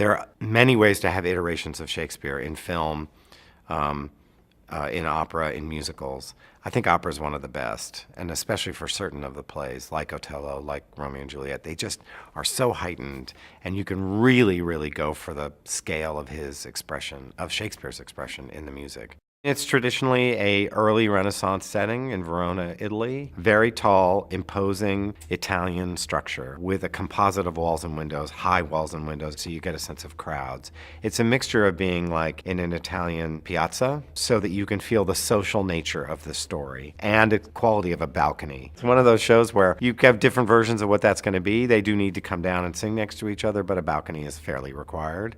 There are many ways to have iterations of Shakespeare in film, in opera, in musicals. I think opera is one of the best, and especially for certain of the plays, like Othello, like Romeo and Juliet. They just are so heightened, and you can really, really go for the scale of his expression, of Shakespeare's expression in the music. It's traditionally an early Renaissance setting in Verona, Italy. Very tall, imposing Italian structure with a composite of walls and windows, high walls and windows, so you get a sense of crowds. It's a mixture of being like in an Italian piazza, so that you can feel the social nature of the story and the quality of a balcony. It's one of those shows where you have different versions of what that's going to be. They do need to come down and sing next to each other, but a balcony is fairly required.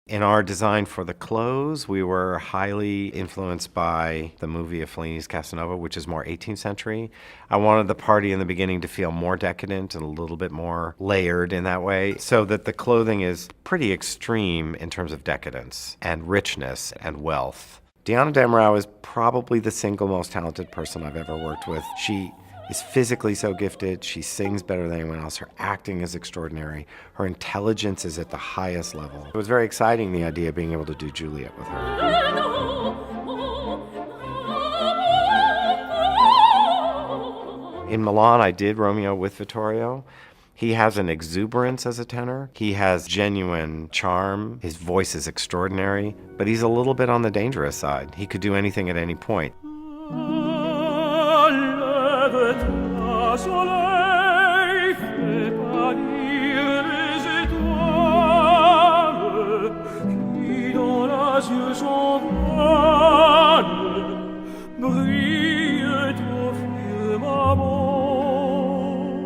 In our design for the clothes, we were highly influenced by the movie of Fellini's Casanova, which is more 18th century. I wanted the party in the beginning to feel more decadent and a little bit more layered in that way, so that the clothing is pretty extreme in terms of decadence and richness and wealth. Diana Damrau is probably the single most talented person I've ever worked with. She is physically so gifted, she sings better than anyone else, her acting is extraordinary, her intelligence is at the highest level. It was very exciting, the idea of being able to do Juliette with her. In Milan, I did Romeo with Vittorio. He has an exuberance as a tenor. He has genuine charm. His voice is extraordinary, but he's a little bit on the dangerous side. He could do anything at any point.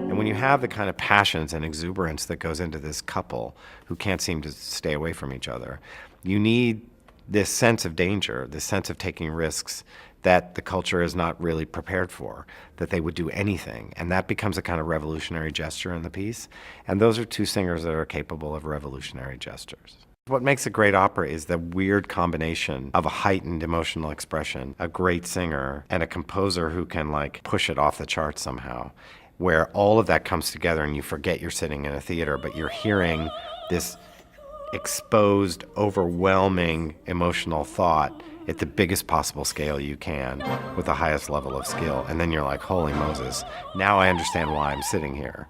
And when you have the kind of passions and exuberance that goes into this couple who can't seem to stay away from each other, you need this sense of danger, this sense of taking risks that the culture is not really prepared for, that they would do anything. And that becomes a kind of revolutionary gesture in the piece. And those are two singers that are capable of revolutionary gestures. What makes a great opera is the weird combination of a heightened emotional expression, a great singer, and a composer who can like push it off the charts somehow, where all of that comes together and you forget you're sitting in a theater, but you're hearing this exposed, overwhelming emotional thought at the biggest possible scale you can with the highest level of skill. And then you're like, holy Moses, now I understand why I'm sitting here.